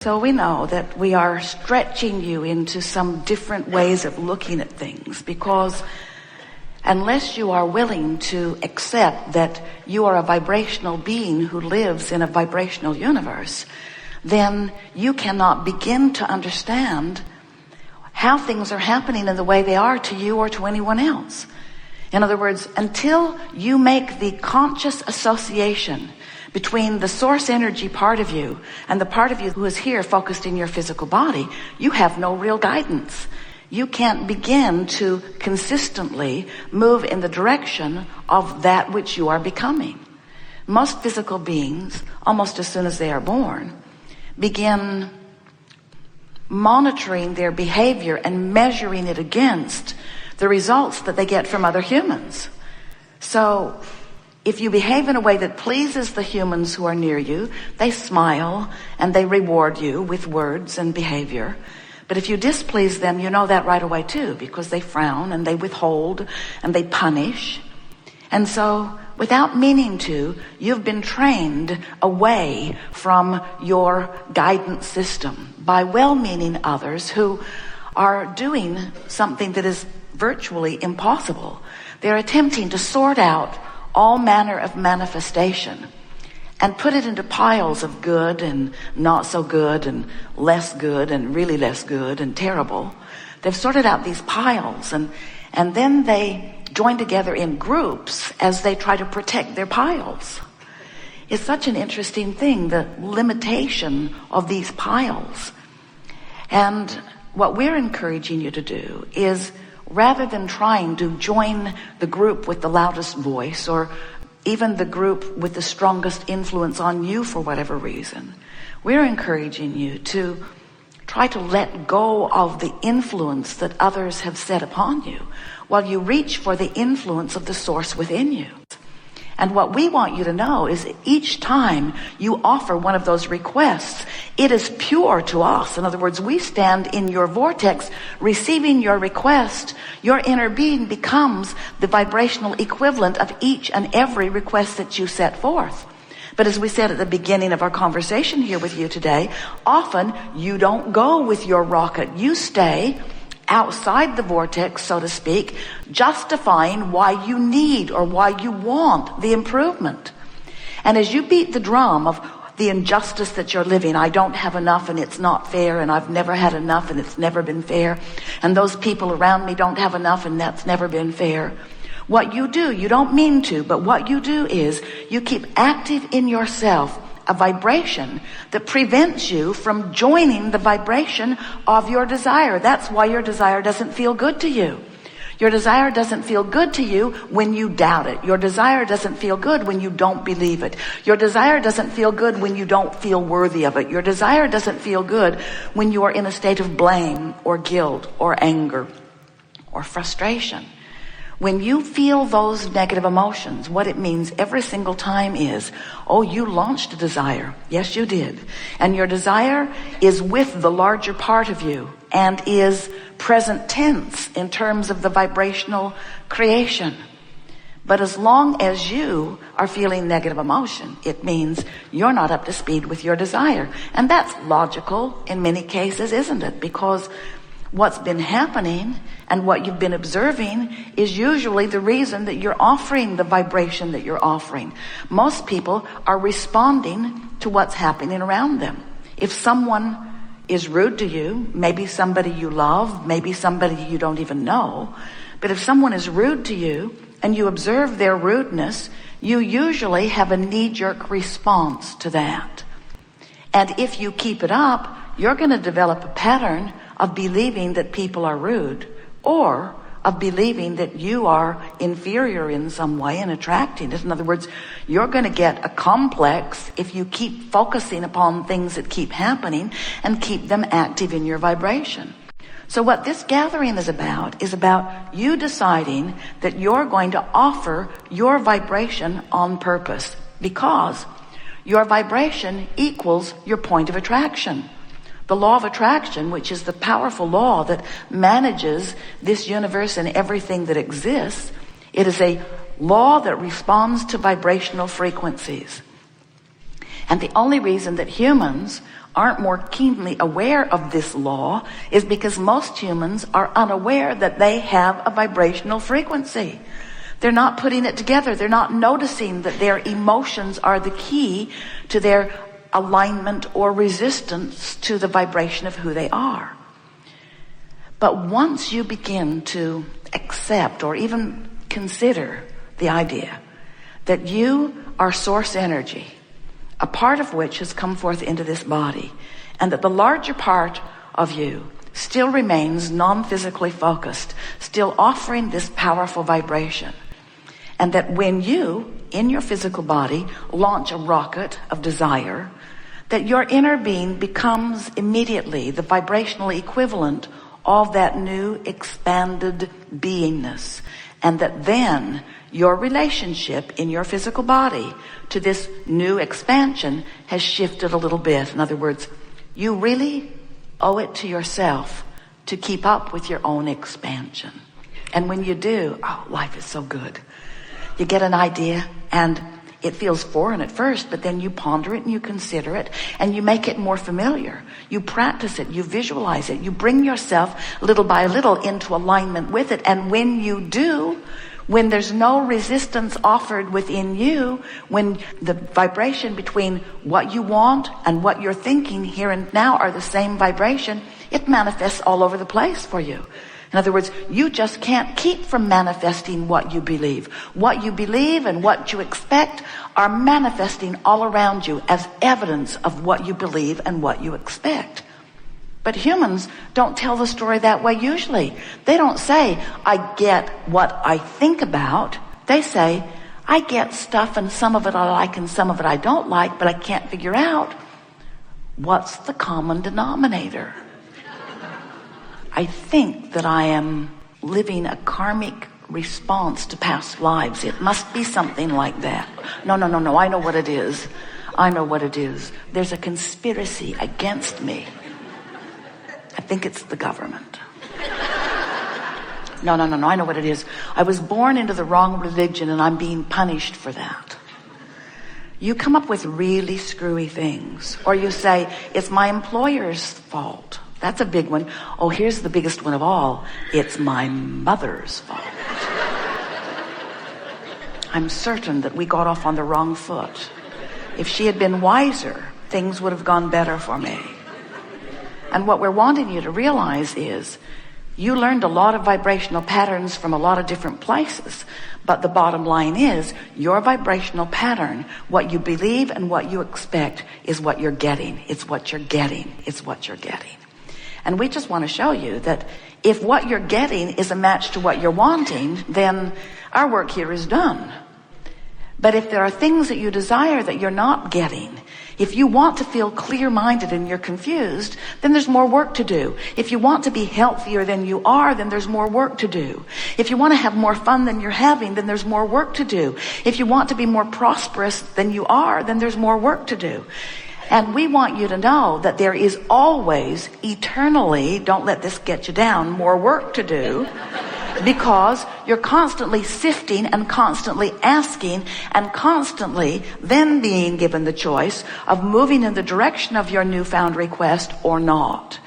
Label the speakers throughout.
Speaker 1: So we know that we are stretching you into some different ways of looking at things, because unless you are willing to accept that you are a vibrational being who lives in a vibrational universe, then you cannot begin to understand how things are happening in the way they are to you or to anyone else. In other words, until you make the conscious association between the source energy part of you and the part of you who is here focused in your physical body, you have no real guidance. You can't begin to consistently move in the direction of that which you are becoming. Most physical beings, almost as soon as they are born, begin monitoring their behavior and measuring it against the results that they get from other humans. So if you behave in a way that pleases the humans who are near you, they smile and they reward you with words and behavior. But if you displease them, you know that right away too, because they frown and they withhold and they punish. And so, without meaning to, you've been trained away from your guidance system by well-meaning others who are doing something that is virtually impossible. They're attempting to sort out all manner of manifestation and put it into piles of good and not so good and less good and really less good and terrible. They've sorted out these piles and then they join together in groups as they try to protect their piles. It's such an interesting thing, the limitation of these piles. And what we're encouraging you to do is, rather than trying to join the group with the loudest voice or even the group with the strongest influence on you for whatever reason, we're encouraging you to try to let go of the influence that others have set upon you while you reach for the influence of the source within you. And what we want you to know is each time you offer one of those requests, it is pure to us. In other words, we stand in your vortex receiving your request. Your inner being becomes the vibrational equivalent of each and every request that you set forth. But as we said at the beginning of our conversation here with you today, often you don't go with your rocket. You stay outside the vortex, so to speak, justifying why you need or why you want the improvement. And as you beat the drum of the injustice that you're living, I don't have enough and it's not fair, and I've never had enough and it's never been fair, and those people around me don't have enough and that's never been fair. What you do, you don't mean to, but what you do is you keep active in yourself a vibration that prevents you from joining the vibration of your desire. That's why your desire doesn't feel good to you. Your desire doesn't feel good to you when you doubt it. Your desire doesn't feel good when you don't believe it. Your desire doesn't feel good when you don't feel worthy of it. Your desire doesn't feel good when you are in a state of blame or guilt or anger or frustration. When you feel those negative emotions, what it means every single time is, oh, you launched a desire. Yes, you did. And your desire is with the larger part of you and is present tense in terms of the vibrational creation. But as long as you are feeling negative emotion, it means you're not up to speed with your desire. And that's logical in many cases, isn't it? Because what's been happening and what you've been observing is usually the reason that you're offering the vibration that you're offering. Most people are responding to what's happening around them. If someone is rude to you, maybe somebody you love, maybe somebody you don't even know, but if someone is rude to you and you observe their rudeness, you usually have a knee-jerk response to that. And if you keep it up, you're going to develop a pattern of believing that people are rude, or of believing that you are inferior in some way and attracting it. In other words, you're going to get a complex if you keep focusing upon things that keep happening and keep them active in your vibration. So what this gathering is about you deciding that you're going to offer your vibration on purpose, because your vibration equals your point of attraction. The law of attraction, which is the powerful law that manages this universe and everything that exists, it is a law that responds to vibrational frequencies. And the only reason that humans aren't more keenly aware of this law is because most humans are unaware that they have a vibrational frequency. They're not putting it together. They're not noticing that their emotions are the key to their alignment or resistance to the vibration of who they are. But once you begin to accept or even consider the idea that you are source energy, a part of which has come forth into this body, and that the larger part of you still remains non-physically focused, still offering this powerful vibration, and that when you, in your physical body, launch a rocket of desire, that your inner being becomes immediately the vibrational equivalent of that new expanded beingness, and that then your relationship in your physical body to this new expansion has shifted a little bit. In other words, you really owe it to yourself to keep up with your own expansion. And when you do, oh, life is so good. You get an idea and it feels foreign at first, but then you ponder it and you consider it and you make it more familiar. You practice it, you visualize it, you bring yourself little by little into alignment with it. And when you do, when there's no resistance offered within you, when the vibration between what you want and what you're thinking here and now are the same vibration, it manifests all over the place for you. In other words, you just can't keep from manifesting what you believe. What you believe and what you expect are manifesting all around you as evidence of what you believe and what you expect. But humans don't tell the story that way usually. They don't say, I get what I think about. They say, I get stuff and some of it I like and some of it I don't like, but I can't figure out what's the common denominator. I think that I am living a karmic response to past lives. It must be something like that. No, I know what it is. I know what it is. There's a conspiracy against me. I think it's the government. No, I know what it is. I was born into the wrong religion and I'm being punished for that. You come up with really screwy things. Or you say, it's my employer's fault. That's a big one. Oh, here's the biggest one of all. It's my mother's fault. I'm certain that we got off on the wrong foot. If she had been wiser, things would have gone better for me. And what we're wanting you to realize is you learned a lot of vibrational patterns from a lot of different places. But the bottom line is your vibrational pattern, what you believe and what you expect is what you're getting. It's what you're getting. It's what you're getting. And we just want to show you that if what you're getting is a match to what you're wanting, then our work here is done. But if there are things that you desire that you're not getting, if you want to feel clear-minded and you're confused, then there's more work to do. If you want to be healthier than you are, then there's more work to do. If you want to have more fun than you're having, then there's more work to do. If you want to be more prosperous than you are, then there's more work to do. And we want you to know that there is always, eternally, don't let this get you down, more work to do. Because you're constantly sifting and constantly asking and constantly then being given the choice of moving in the direction of your newfound request or not.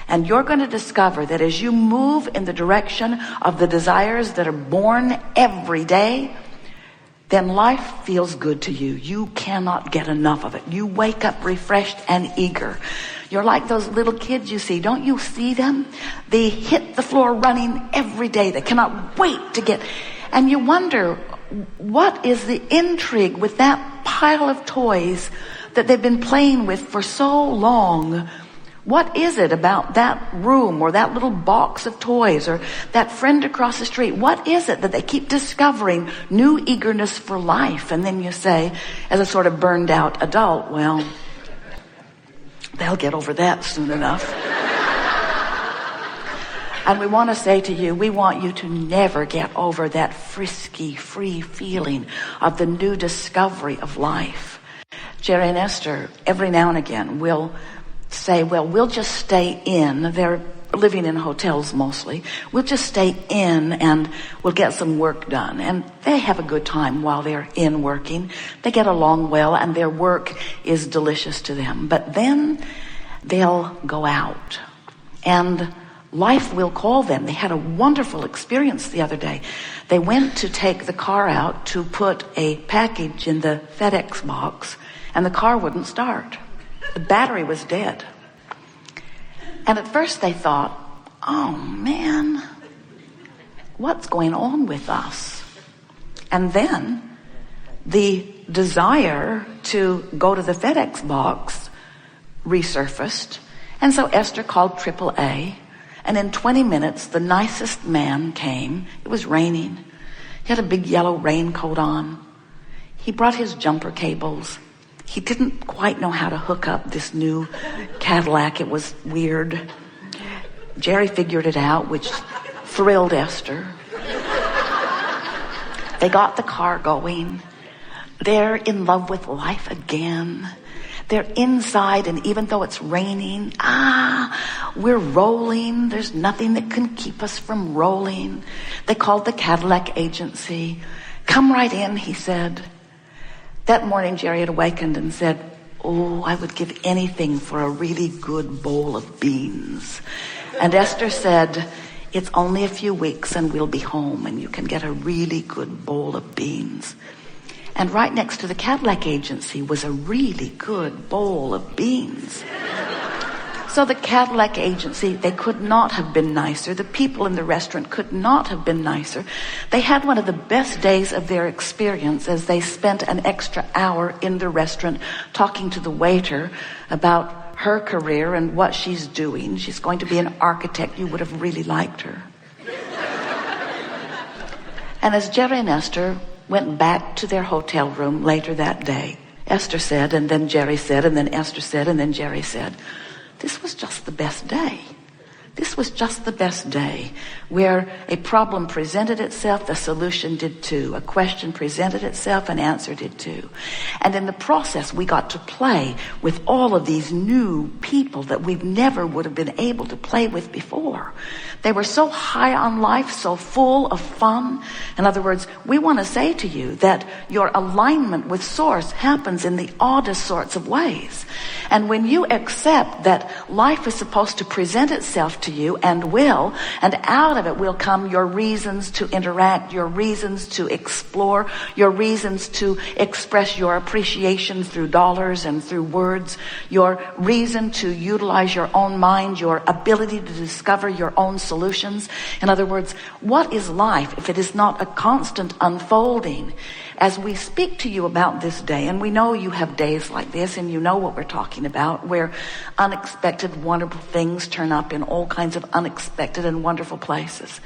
Speaker 1: And you're going to discover that as you move in the direction of the desires that are born every day, then life feels good to you. You cannot get enough of it. You wake up refreshed and eager. You're like those little kids you see. Don't you see them? They hit the floor running every day. They cannot wait to get... And you wonder, what is the intrigue with that pile of toys that they've been playing with for so long? What is it about that room or that little box of toys or that friend across the street? What is it that they keep discovering new eagerness for life? And then you say, as a sort of burned out adult, well, they'll get over that soon enough. And we want to say to you, we want you to never get over that frisky, free feeling of the new discovery of life. Jerry and Esther, every now and again, will say, well, we'll just stay in. They're living in hotels mostly. We'll just stay in and we'll get some work done. And they have a good time while they're in working. They get along well and their work is delicious to them. But then they'll go out and life will call them. They had a wonderful experience the other day. They went to take the car out to put a package in the FedEx box, and the car wouldn't start. The battery was dead. And at first they thought, oh man, what's going on with us? And then the desire to go to the FedEx box resurfaced. And so Esther called AAA. And in 20 minutes, the nicest man came. It was raining. He had a big yellow raincoat on. He brought his jumper cables. He didn't quite know how to hook up this new Cadillac. It was weird. Jerry figured it out, which thrilled Esther. They got the car going. They're in love with life again. They're inside, and even though it's raining, we're rolling. There's nothing that can keep us from rolling. They called the Cadillac agency. Come right in, he said. That morning, Jerry had awakened and said, oh, I would give anything for a really good bowl of beans. And Esther said, it's only a few weeks and we'll be home and you can get a really good bowl of beans. And right next to the Cadillac agency was a really good bowl of beans. So the Cadillac agency, they could not have been nicer. The people in the restaurant could not have been nicer. They had one of the best days of their experience as they spent an extra hour in the restaurant talking to the waiter about her career and what she's doing. She's going to be an architect. You would have really liked her. And as Jerry and Esther went back to their hotel room later that day, Esther said, and then Jerry said, and then Esther said, and then Jerry said, this was just the best day. This was just the best day, where a problem presented itself, the solution did too. A question presented itself, an answer did too. And in the process, we got to play with all of these new people that we never would have been able to play with before. They were so high on life, so full of fun. In other words, we want to say to you that your alignment with Source happens in the oddest sorts of ways. And when you accept that life is supposed to present itself to you and will, and out of it will come your reasons to interact, your reasons to explore, your reasons to express your appreciation through dollars and through words, your reason to utilize your own mind, your ability to discover your own solutions. In other words, what is life if it is not a constant unfolding? As we speak to you about this day, and we know you have days like this, and you know what we're talking about, where unexpected, wonderful things turn up in all kinds of unexpected and wonderful places.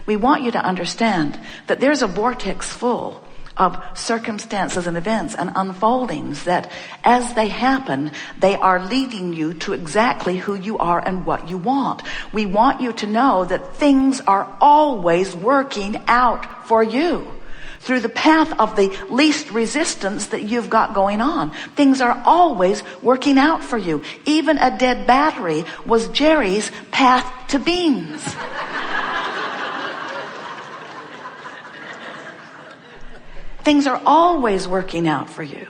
Speaker 1: We want you to understand that there's a vortex full of circumstances and events and unfoldings that, as they happen, they are leading you to exactly who you are and what you want. We want you to know that things are always working out for you through the path of the least resistance that you've got going on. Things are always working out for you. Even a dead battery was Jerry's path to beans. Things are always working out for you.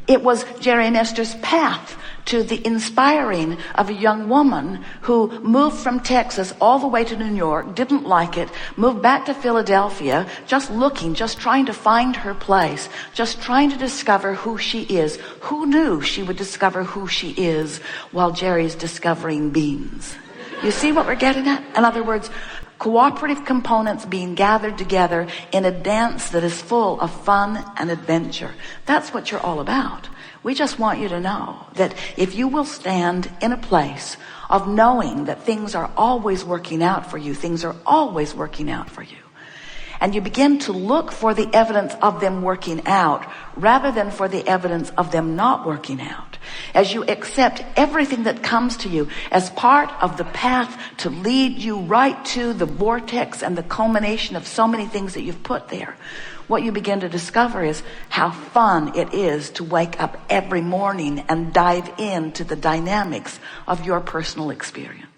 Speaker 1: It was Jerry and Esther's path to the inspiring of a young woman who moved from Texas all the way to New York, didn't like it, moved back to Philadelphia, just looking, just trying to find her place, just trying to discover who she is. Who knew she would discover who she is while Jerry's discovering beans? You see what we're getting at? In other words, cooperative components being gathered together in a dance that is full of fun and adventure. That's what you're all about. We just want you to know that if you will stand in a place of knowing that things are always working out for you, things are always working out for you, and you begin to look for the evidence of them working out rather than for the evidence of them not working out, as you accept everything that comes to you as part of the path to lead you right to the vortex and the culmination of so many things that you've put there, what you begin to discover is how fun it is to wake up every morning and dive into the dynamics of your personal experience.